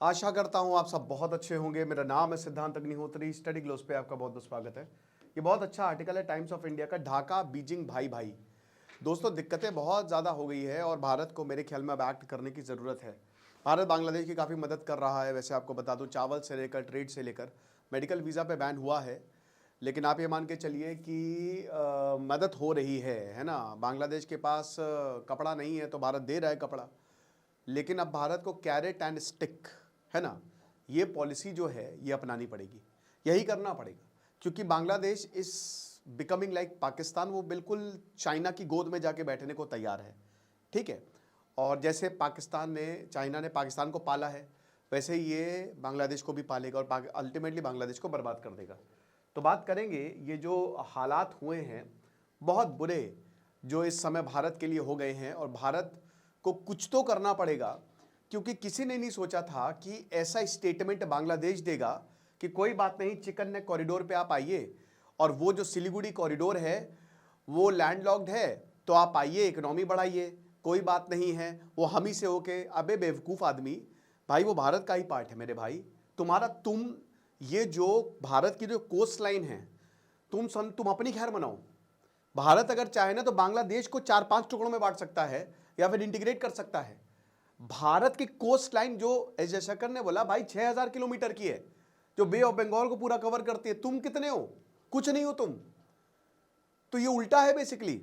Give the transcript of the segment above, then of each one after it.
आशा करता हूँ आप सब बहुत अच्छे होंगे। मेरा नाम है सिद्धांत अग्निहोत्री। स्टडी ग्लोस पे आपका बहुत बहुत स्वागत है। ये बहुत अच्छा आर्टिकल है टाइम्स ऑफ इंडिया का, ढाका बीजिंग भाई भाई। दोस्तों, दिक्कतें बहुत ज़्यादा हो गई है और भारत को मेरे ख्याल में अब एक्ट करने की ज़रूरत है। भारत बांग्लादेश की काफ़ी मदद कर रहा है। वैसे आपको बता दूँ, चावल से लेकर ट्रेड से लेकर मेडिकल वीज़ा पे बैन हुआ है, लेकिन आप ये मान के चलिए कि मदद हो रही है ना। बांग्लादेश के पास कपड़ा नहीं है तो भारत दे रहा है कपड़ा, लेकिन अब भारत को कैरेट एंड स्टिक, है ना, ये पॉलिसी जो है ये अपनानी पड़ेगी, यही करना पड़ेगा। क्योंकि बांग्लादेश इस बिकमिंग लाइक पाकिस्तान, वो बिल्कुल चाइना की गोद में जाके बैठने को तैयार है, ठीक है। और जैसे चाइना ने पाकिस्तान को पाला है, वैसे ही ये बांग्लादेश को भी पालेगा और अल्टीमेटली बांग्लादेश को बर्बाद कर देगा। तो बात करेंगे ये जो हालात हुए हैं बहुत बुरे, जो इस समय भारत के लिए हो गए हैं, और भारत को कुछ तो करना पड़ेगा। क्योंकि किसी ने नहीं सोचा था कि ऐसा स्टेटमेंट बांग्लादेश देगा कि कोई बात नहीं, चिकन नेक कॉरिडोर पे आप आइए, और वो जो सिलीगुड़ी कॉरिडोर है वो लैंडलॉक्ड है, तो आप आइए, इकोनॉमी बढ़ाइए, कोई बात नहीं है, वो हम ही से होके। अबे बेवकूफ़ आदमी, भाई वो भारत का ही पार्ट है मेरे भाई। तुम ये जो भारत की जो कोस्ट लाइन है, तुम अपनी खैर मनाओ। भारत अगर चाहे ना तो बांग्लादेश को 4-5 टुकड़ों में बांट सकता है या फिर इंटीग्रेट कर सकता है। भारत की कोस्ट लाइन, जो एस जयशंकर ने बोला, भाई 6000 किलोमीटर की है, जो बे ऑफ बंगाल को पूरा कवर करती है। तुम कितने हो? कुछ नहीं हो तुम। तो ये उल्टा है बेसिकली।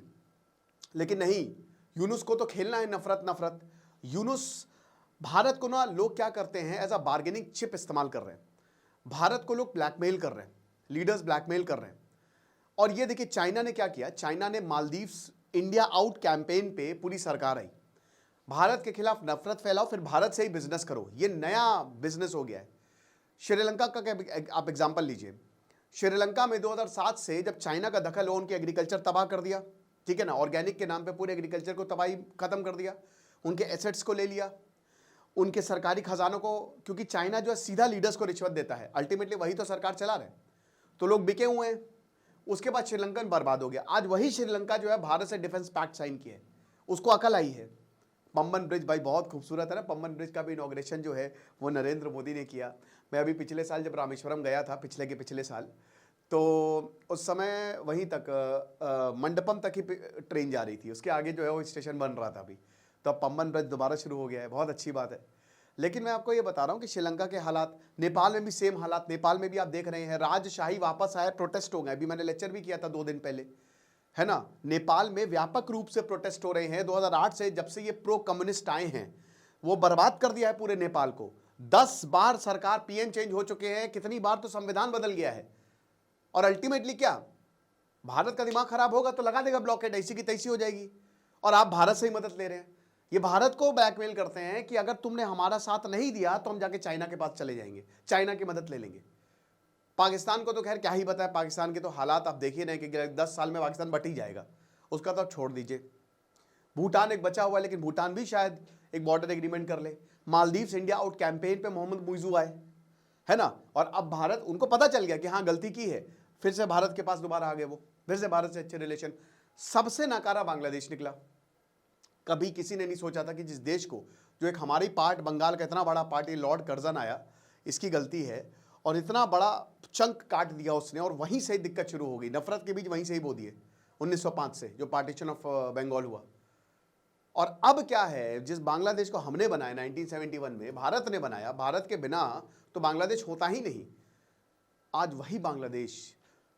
लेकिन नहीं, यूनुस को तो खेलना है नफरत नफरत। यूनुस, भारत को ना लोग क्या करते हैं, एज अ बार्गेनिंग चिप इस्तेमाल कर रहे हैं। भारत को लोग ब्लैकमेल कर रहे हैं, लीडर्स ब्लैकमेल कर रहे हैं। और ये देखिए चाइना ने क्या किया। चाइना ने मालदीव्स इंडिया आउट कैंपेन पे पूरी सरकार आई, भारत के खिलाफ नफरत फैलाओ, फिर भारत से ही बिजनेस करो। ये नया बिजनेस हो गया है। श्रीलंका का आप एग्जांपल लीजिए। श्रीलंका में 2007 से जब चाइना का दखल हो, उनकी एग्रीकल्चर तबाह कर दिया, ठीक है ना। ऑर्गेनिक के नाम पे पूरे एग्रीकल्चर को तबाही खत्म कर दिया, उनके एसेट्स को ले लिया, उनके सरकारी खजानों को। क्योंकि चाइना जो है सीधा लीडर्स को रिश्वत देता है, अल्टीमेटली वही तो सरकार चला रहे, तो लोग बिके हुए हैं। उसके बाद श्रीलंकन बर्बाद हो गया। आज वही श्रीलंका जो है भारत से डिफेंस पैक्ट साइन किया है, उसको अकल आई है। पम्बन ब्रिज भाई बहुत खूबसूरत है ना। पम्बन ब्रिज का भी इनॉग्रेशन जो है वो नरेंद्र मोदी ने किया। मैं अभी पिछले साल जब रामेश्वरम गया था, पिछले साल, तो उस समय वहीं तक मंडपम तक ही ट्रेन जा रही थी, उसके आगे जो है वो स्टेशन बन रहा था अभी। तो अब पम्बन ब्रिज दोबारा शुरू हो गया है, बहुत अच्छी बात है। लेकिन मैं आपको ये बता रहा हूँ कि श्रीलंका के हालात, नेपाल में भी सेम हालात। नेपाल में भी आप देख रहे हैं राजशाही वापस आया, प्रोटेस्ट हो गए। अभी मैंने लेक्चर भी किया था 2 दिन पहले, है ना। नेपाल में व्यापक रूप से प्रोटेस्ट हो रहे हैं। 2008 से जब से ये प्रो कम्युनिस्ट आए हैं, वो बर्बाद कर दिया है पूरे नेपाल को। 10 बार सरकार, पीएम चेंज हो चुके हैं, कितनी बार तो संविधान बदल गया है। और अल्टीमेटली क्या, भारत का दिमाग खराब होगा तो लगा देगा ब्लॉकेड, ऐसी की तैसी हो जाएगी। और आप भारत से ही मदद ले रहे हैं। ये भारत को ब्लैकमेल करते हैं कि अगर तुमने हमारा साथ नहीं दिया तो हम जाके चाइना के पास चले जाएंगे, चाइना की मदद ले लेंगे। पाकिस्तान को तो खैर क्या ही पता है, पाकिस्तान के तो हालात आप देखिए ना कि 10 साल में पाकिस्तान बट ही जाएगा, उसका तो आप छोड़ दीजिए। भूटान एक बचा हुआ है, लेकिन भूटान भी शायद एक बॉर्डर एग्रीमेंट कर ले। मालदीव्स इंडिया आउट कैंपेन पे मोहम्मद मुइजू आए, है ना। और अब भारत, उनको पता चल गया कि हाँ गलती की है, फिर से भारत के पास दोबारा आ गए वो, फिर से भारत से अच्छे रिलेशन। सबसे नकारा बांग्लादेश निकला। कभी किसी ने नहीं सोचा था कि जिस देश को, जो एक हमारी पार्ट, बंगाल का इतना बड़ा पार्ट, ये लॉर्ड कर्जन आया, इसकी गलती है, और इतना बड़ा चंक काट दिया उसने, और वहीं से ही दिक्कत शुरू हो गई। नफरत के बीच वहीं से ही बो दिए 1905 से, जो पार्टीशन ऑफ बंगाल हुआ। और अब क्या है, जिस बांग्लादेश को हमने बनाया 1971 में, भारत ने बनाया, भारत के बिना तो बांग्लादेश होता ही नहीं। आज वही बांग्लादेश,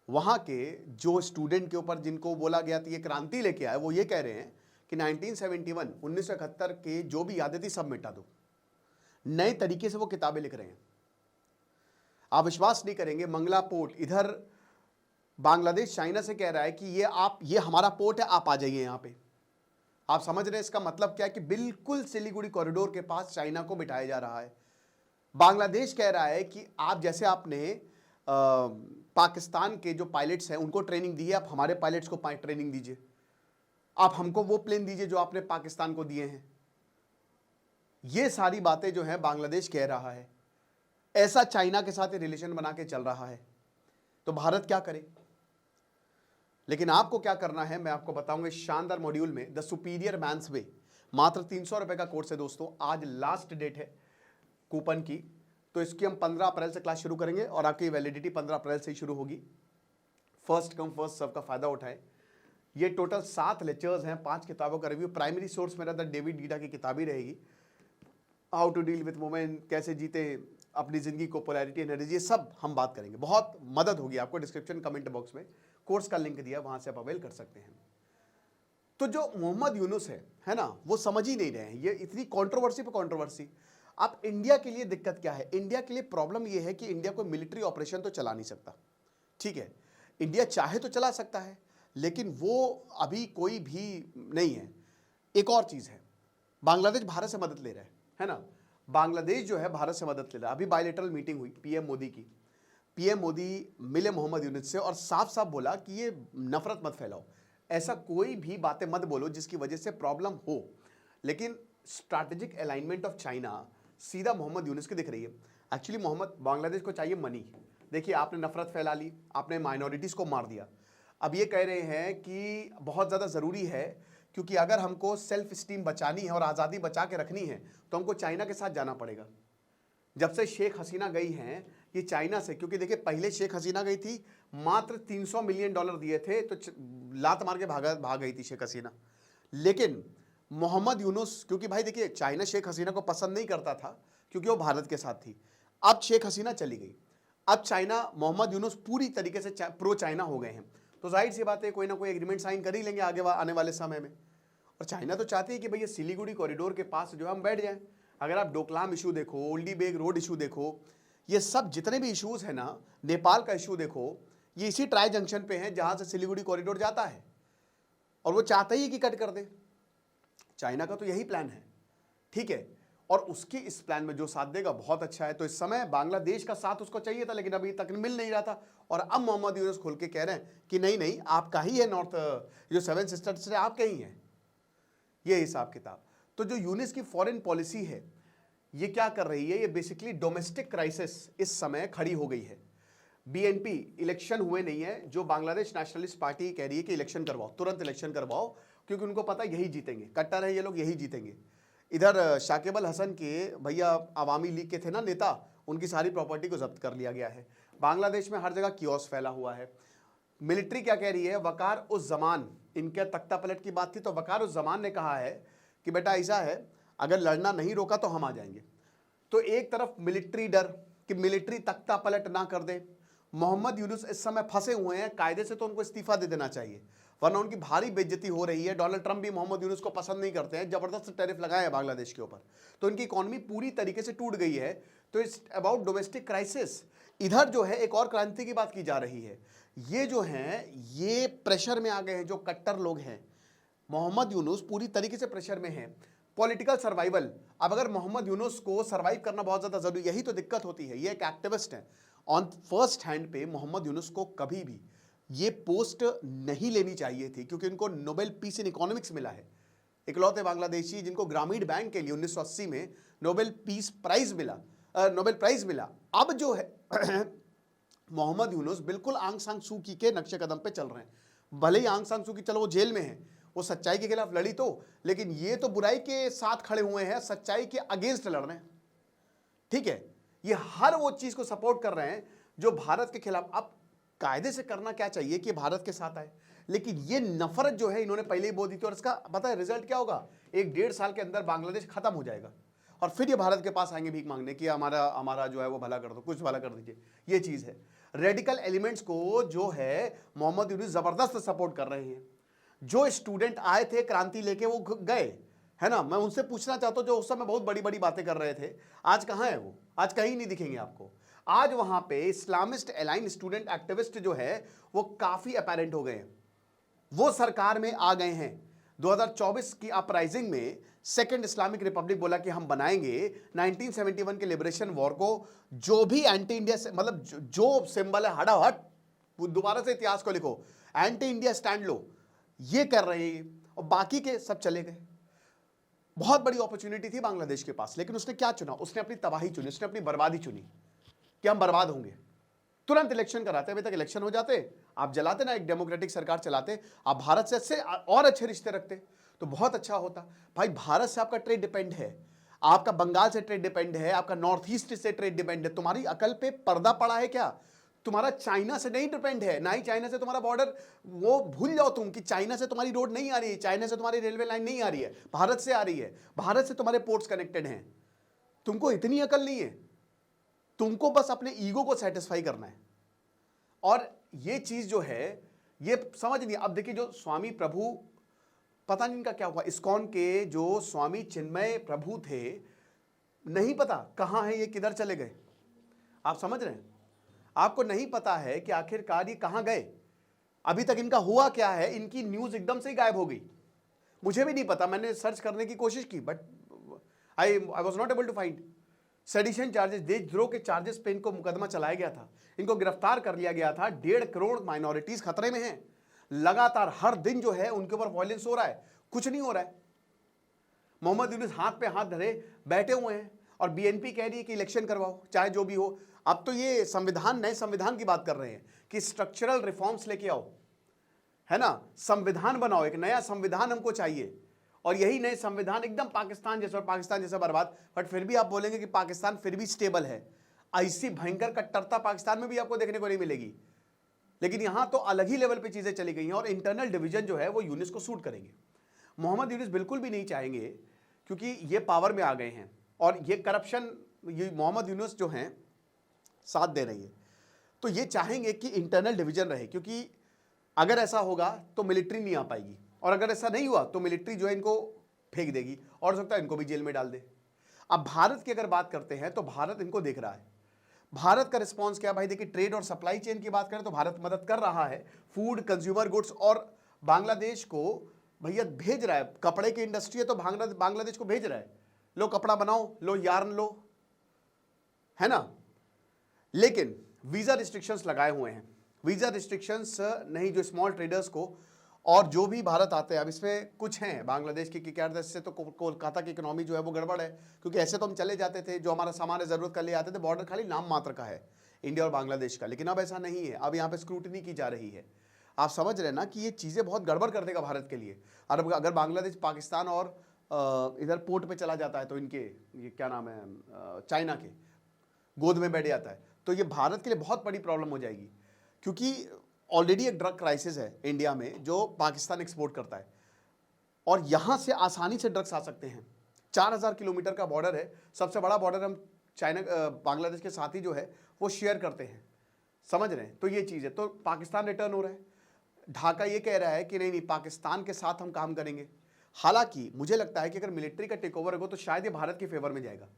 वहाँ के जो स्टूडेंट के ऊपर जिनको बोला गया था ये क्रांति लेके आए, वो ये कह रहे हैं कि 1971 1971 के जो भी यादें थी सब मिटा दो। नए तरीके से वो किताबें लिख रहे हैं। आप विश्वास नहीं करेंगे, मंगला पोर्ट इधर बांग्लादेश चाइना से कह रहा है कि ये हमारा पोर्ट है, आप आ जाइए यहाँ पे। आप समझ रहे हैं इसका मतलब क्या है, कि बिल्कुल सिलीगुड़ी कॉरिडोर के पास चाइना को बिठाया जा रहा है। बांग्लादेश कह रहा है कि आप, जैसे आपने पाकिस्तान के जो पायलट्स हैं उनको ट्रेनिंग दी है, आप हमारे पायलट्स को ट्रेनिंग दीजिए, आप हमको वो प्लेन दीजिए जो आपने पाकिस्तान को दिए हैं। ये सारी बातें जो हैं बांग्लादेश कह रहा है। ऐसा चाइना के साथ रिलेशन बना के चल रहा है। तो भारत क्या करे? लेकिन आपको क्या करना है मैं आपको बताऊंगा इस शानदार मॉड्यूल में, द सुपीरियर मैन्स वे। मात्र 300 रुपए का कोर्स है दोस्तों, आज लास्ट डेट है। कूपन की। तो इसकी हम 15 अप्रैल से क्लास शुरू करेंगे और आपकी वैलिडिटी 15 अप्रैल से ही शुरू होगी। फर्स्ट कम फर्स्ट सर्व का फायदा उठाएं। ये टोटल 7 लेक्चर्स हैं, 5 किताबों का रिव्यू। प्राइमरी सोर्स मेरा द डेविड डीडा की किताब ही रहेगी। How to deal with women, कैसे जीते अपनी जिंदगी को, पोलैरिटी एनर्जी, ये सब हम बात करेंगे। बहुत मदद होगी आपको। डिस्क्रिप्शन कमेंट बॉक्स में कोर्स का लिंक दिया, वहां से आप अवेल कर सकते हैं। तो जो मोहम्मद यूनुस है ना, वो समझ ही नहीं रहे हैं। ये इतनी कंट्रोवर्सी पे कंट्रोवर्सी। अब इंडिया के लिए दिक्कत क्या है? इंडिया के लिए प्रॉब्लम ये है कि इंडिया कोई मिलिट्री ऑपरेशन तो चला नहीं सकता, ठीक है। इंडिया चाहे तो चला सकता है, लेकिन वो अभी कोई भी नहीं है। एक और चीज है, बांग्लादेश भारत से मदद ले रहा है ना। बांग्लादेश जो है भारत से मदद ले रहा है। अभी बायलैटरल मीटिंग हुई पीएम मोदी की। पीएम मोदी मिले मोहम्मद यूनुस से और साफ साफ बोला कि ये नफरत मत फैलाओ, ऐसा कोई भी बातें मत बोलो जिसकी वजह से प्रॉब्लम हो। लेकिन स्ट्रैटेजिक अलाइनमेंट ऑफ चाइना सीधा मोहम्मद यूनुस की दिख रही है। एक्चुअली मोहम्मद बांग्लादेश को चाहिए मनी। देखिए, आपने नफरत फैला ली, आपने माइनॉरिटीज को मार दिया। अब ये कह रहे हैं कि बहुत ज़्यादा ज़रूरी है, क्योंकि अगर हमको सेल्फ स्टीम बचानी है और आज़ादी बचा के रखनी है तो हमको चाइना के साथ जाना पड़ेगा। जब से शेख हसीना गई हैं ये चाइना से, क्योंकि देखिए पहले शेख हसीना गई थी, मात्र $300 मिलियन दिए थे तो लात मार के भाग गई थी शेख हसीना। लेकिन मोहम्मद यूनुस, क्योंकि भाई देखिए चाइना शेख हसीना को पसंद नहीं करता था क्योंकि वो भारत के साथ थी। अब शेख हसीना चली गई, अब चाइना, मोहम्मद यूनुस पूरी तरीके से प्रो चाइना हो गए हैं। तो जाहिर सी बात है कोई ना कोई एग्रीमेंट साइन कर ही लेंगे आगे आने वाले समय में। और चाइना तो चाहती है कि भैया सिलीगुड़ी कॉरिडोर के पास जो है हम बैठ जाएं। अगर आप डोकलाम इशू देखो, ओल्डी बेग रोड इशू देखो, ये सब जितने भी इश्यूज है ना, नेपाल का इशू देखो, ये इसी ट्राई जंक्शन पे है जहां से सिलीगुड़ी कॉरिडोर जाता है। और वो चाहता ही कि कट कर दे। चाइना का तो यही प्लान है, ठीक है। और उसके इस प्लान में जो साथ देगा बहुत अच्छा है। तो इस समय बांग्लादेश का साथ उसको चाहिए था, लेकिन अभी तक मिल नहीं रहा था। और अब मोहम्मद यूनुस खुल के कह रहे हैं कि नहीं नहीं, आपका ही है नॉर्थ, जो 7 सिस्टर्स है आपके ही है। ये हिसाब किताब। तो जो यूनुस की फॉरेन पॉलिसी है, ये क्या कर रही है? ये बेसिकली डोमेस्टिक क्राइसिस इस समय खड़ी हो गई है। बीएनपी, इलेक्शन हुए नहीं है, जो बांग्लादेश नेशनलिस्ट पार्टी कह रही है कि इलेक्शन करवाओ, तुरंत इलेक्शन करवाओ, क्योंकि उनको पता यही जीतेंगे, कट्टर है ये लोग, यही जीतेंगे। इधर शाकिब अल हसन के भैया अवामी लीग के थे ना नेता, उनकी सारी प्रॉपर्टी को जब्त कर लिया गया है। बांग्लादेश में हर जगह कियोस फैला हुआ है। मिलिट्री क्या कह रही है? वकार उस जमान, इनके तख्ता पलट की बात थी तो वकार उस जमान ने कहा है कि बेटा ऐसा है, अगर लड़ना नहीं रोका तो हम आ जाएंगे। तो एक तरफ मिलिट्री डर कि मिलिट्री तख्ता पलट ना कर दे। मोहम्मद यूनुस इस समय फंसे हुए हैं, कायदे से तो उनको इस्तीफा दे देना चाहिए, वरना उनकी भारी बेइज्जती हो रही है। डोनाल्ड ट्रंप भी मोहम्मद यूनुस को पसंद नहीं करते हैं, जबरदस्त टैरिफ लगाए हैं बांग्लादेश के ऊपर, तो इनकी इकोनॉमी पूरी तरीके से टूट गई है। तो इट्स अबाउट डोमेस्टिक क्राइसिस। इधर जो है एक और क्रांति की बात की जा रही है। ये जो हैं ये प्रेशर में आ गए हैं, जो कट्टर लोग हैं। मोहम्मद यूनुस पूरी तरीके से प्रेशर में है। पॉलिटिकल सर्वाइवल, अब अगर मोहम्मद यूनुस को सर्वाइव करना बहुत ज्यादा जरूरी, यही तो दिक्कत होती है। ये एक एक्टिविस्ट है। ऑन फर्स्ट हैंड पे मोहम्मद यूनुस को कभी भी ये पोस्ट नहीं लेनी चाहिए थी, क्योंकि इनको नोबेल पीस इन इकोनॉमिक्स मिला है। इकलौते बांग्लादेशी जिनको ग्रामीण बैंक के लिए 1980 में नोबेल पीस प्राइज मिला, नोबेल प्राइज मिला। अब जो है मोहम्मद यूनुस बिल्कुल आंग सांग सू की के नक्शे कदम पे चल रहे हैं। भले ही आंग सांग सू की, चलो वो जेल में है, वो सच्चाई के खिलाफ लड़ी तो, लेकिन ये तो बुराई के साथ खड़े हुए हैं, सच्चाई के अगेंस्ट लड़ रहे हैं, ठीक है। ये हर वो चीज को सपोर्ट कर रहे हैं जो भारत के खिलाफ। अब कायदे से करना क्या चाहिए कि भारत के साथ आए, लेकिन ये नफरत जो है इन्होंने पहले ही बोल दी थी। और इसका पता है रिजल्ट क्या होगा? 1-1.5 साल के अंदर बांग्लादेश खत्म हो जाएगा और फिर ये भारत के पास आएंगे भीख मांगने कि हमारा जो है वो भला कर दो, कुछ भला कर दीजिए। ये चीज है। रेडिकल एलिमेंट्स को जो है मोहम्मद यूनुस जबरदस्त सपोर्ट कर रहे हैं। जो स्टूडेंट आए थे क्रांति लेके वो गए, है ना। मैं उनसे पूछना चाहता हूं, जो उस समय बहुत बड़ी बड़ी बातें कर रहे थे, आज कहां है वो? आज कहीं नहीं दिखेंगे आपको। आज वहां पे इस्लामिस्ट अलाइन स्टूडेंट एक्टिविस्ट जो है वो काफी अपेरेंट हो गए हैं, वो सरकार में आ गए हैं। 2024 की अपराइजिंग में सेकेंड इस्लामिक रिपब्लिक बोला कि हम बनाएंगे 1971 के लिबरेशन वॉर को, जो भी एंटी इंडिया से, मतलब जो सिंबल है हटा हट, दोबारा से इतिहास को लिखो, एंटी इंडिया स्टैंड लो, ये कर रहे हैं। और बाकी के सब चले गए। बहुत बड़ी अपॉर्चुनिटी थी बांग्लादेश के पास, लेकिन उसने क्या चुना? उसने अपनी तबाही चुनी, उसने अपनी बर्बादी चुनी कि हम बर्बाद होंगे। तुरंत इलेक्शन कराते, अभी तक इलेक्शन हो जाते, आप जलाते ना, एक डेमोक्रेटिक सरकार चलाते, आप भारत से और अच्छे रिश्ते रखते तो बहुत अच्छा होता। भाई भारत से आपका ट्रेड डिपेंड है। आपका बंगाल से ट्रेड डिपेंड है, आपका नॉर्थ ईस्ट से ट्रेड डिपेंड है। तुम्हारी अकल पे पर्दा पड़ा है क्या? तुम्हारा चाइना से नहीं डिपेंड है, ना ही चाइना से तुम्हारा बॉर्डर, वो भूल जाओ तुम कि चाइना से तुम्हारी रोड नहीं आ रही है, चाइना से तुम्हारी रेलवे लाइन नहीं आ रही है, भारत से आ रही है, भारत से तुम्हारे पोर्ट्स कनेक्टेड हैं। तुमको इतनी अकल नहीं है, तुमको बस अपने ईगो को सेटिस्फाई करना है। और ये चीज जो है ये समझ नहीं। अब देखिए जो स्वामी प्रभु, पता नहीं इनका क्या हुआ, इस्कॉन के जो स्वामी चिन्मय प्रभु थे, नहीं पता कहां है ये, किधर चले गए। आप समझ रहे हैं, आपको नहीं पता है कि आखिरकार ये कहां गए, अभी तक इनका हुआ क्या है। इनकी न्यूज एकदम से ही गायब हो गई, मुझे भी नहीं पता, मैंने सर्च करने की कोशिश की but I was not able to find. Sedition charges, देशद्रोह के चार्जेस पे इनको मुकदमा चलाया गया था, इनको गिरफ्तार कर लिया गया था। 1.5 करोड़ माइनॉरिटीज खतरे में हैं, लगातार हर दिन जो है उनके ऊपर वायलेंस हो रहा है, कुछ नहीं हो रहा है। मोहम्मद यूनुस हाथ पे हाथ धरे बैठे हुए हैं और बीएनपी कह रही है कि इलेक्शन करवाओ, चाहे जो भी हो। अब तो ये संविधान, नए संविधान की बात कर रहे हैं कि स्ट्रक्चरल रिफॉर्म्स लेके आओ, है ना, संविधान बनाओ, एक नया संविधान हमको चाहिए। और यही नए संविधान एकदम पाकिस्तान जैसा, और पाकिस्तान जैसा बर्बाद। बट फिर भी आप बोलेंगे कि पाकिस्तान फिर भी स्टेबल है। ऐसी भयंकर कट्टरता पाकिस्तान में भी आपको देखने को नहीं मिलेगी, लेकिन यहां तो अलग ही लेवल पे चीजें चली गई हैं और इंटरनल डिवीजन जो है वो यूनिस को सूट करेंगे। मोहम्मद यूनिस बिल्कुल भी नहीं चाहेंगे, क्योंकि ये पावर में आ गए हैं और ये करप्शन, ये मोहम्मद यूनुस जो हैं साथ दे रही है, तो ये चाहेंगे कि इंटरनल डिवीजन रहे, क्योंकि अगर ऐसा होगा तो मिलिट्री नहीं आ पाएगी, और अगर ऐसा नहीं हुआ तो मिलिट्री जो है इनको फेंक देगी और हो सकता है इनको भी जेल में डाल दे। अब भारत की अगर बात करते हैं तो भारत इनको देख रहा है। भारत का रिस्पॉन्स क्या भाई, देखिए ट्रेड और सप्लाई चेन की बात करें तो भारत मदद कर रहा है, फूड, कंज्यूमर गुड्स, और बांग्लादेश को भैया भेज रहा है। कपड़े की इंडस्ट्री है तो बांग्लादेश को भेज रहा है, लो कपड़ा बनाओ, लो यार्न लो, है ना। लेकिन वीजा रिस्ट्रिक्शंस लगाए हुए हैं, वीजा रिस्ट्रिक्शंस नहीं, जो स्मॉल ट्रेडर्स को और जो भी भारत आते हैं, अब इसमें कुछ हैं बांग्लादेश की, क्या से तो कोलकाता की इकोनॉमी जो है वो गड़बड़ है, क्योंकि ऐसे तो हम चले जाते थे, जो हमारा सामान जरूरत का ले आते थे, बॉर्डर खाली नाम मात्र का है इंडिया और बांग्लादेश का, लेकिन अब ऐसा नहीं है, अब यहाँ पे स्क्रूटनी की जा रही है। आप समझ रहे हैं ना कि ये चीज़ें बहुत गड़बड़ कर देगा भारत के लिए। और अगर बांग्लादेश, पाकिस्तान और इधर पोर्ट पे चला जाता है तो इनके, ये क्या नाम है, चाइना के गोद में बैठ जाता है, तो ये भारत के लिए बहुत बड़ी प्रॉब्लम हो जाएगी, क्योंकि ऑलरेडी एक ड्रग क्राइसिस है इंडिया में जो पाकिस्तान एक्सपोर्ट करता है, और यहां से आसानी से ड्रग्स आ सकते हैं। 4000 किलोमीटर का बॉर्डर है, सबसे बड़ा बॉर्डर हम चाइना, बांग्लादेश के साथ ही जो है वो शेयर करते हैं, समझ रहे हैं। तो ये चीज़ है, तो पाकिस्तान रिटर्न हो रहा है। ढाका ये कह रहा है कि नहीं पाकिस्तान के साथ हम काम करेंगे। हालांकि मुझे लगता है कि अगर मिलिट्री का टेक ओवर होगा तो शायद ये भारत के फेवर में जाएगा,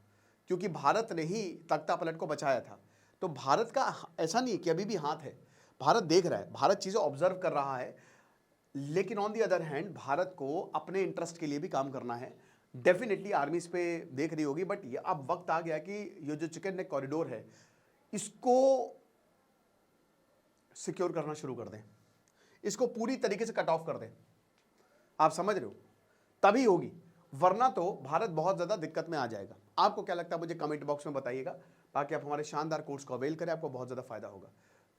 क्योंकि भारत ने ही तख्ता पलट को बचाया था। तो भारत का ऐसा नहीं कि अभी भी हाथ है, भारत देख रहा है, भारत चीज़ें ऑब्जर्व कर रहा है, लेकिन on the other hand Bharat को अपने इंटरेस्ट के लिए भी काम करना है। डेफिनेटली आर्मी इस पे देख रही होगी, बट ये अब वक्त आ गया कि ये जो चिकन नेक कॉरिडोर है इसको सिक्योर करना शुरू कर दें, इसको पूरी तरीके से कट ऑफ कर दें। आप समझ रहे हो, तभी होगी, वरना तो भारत बहुत ज़्यादा दिक्कत में आ जाएगा। आपको क्या लगता है मुझे कमेंट बॉक्स में बताइएगा। बाकी आप हमारे शानदार कोर्स को अवेल करें, आपको बहुत ज़्यादा फायदा होगा।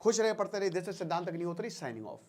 खुश रहे, पढ़ते रहे। दिस इज सिद्धांत अग्निहोत्री साइनिंग ऑफ।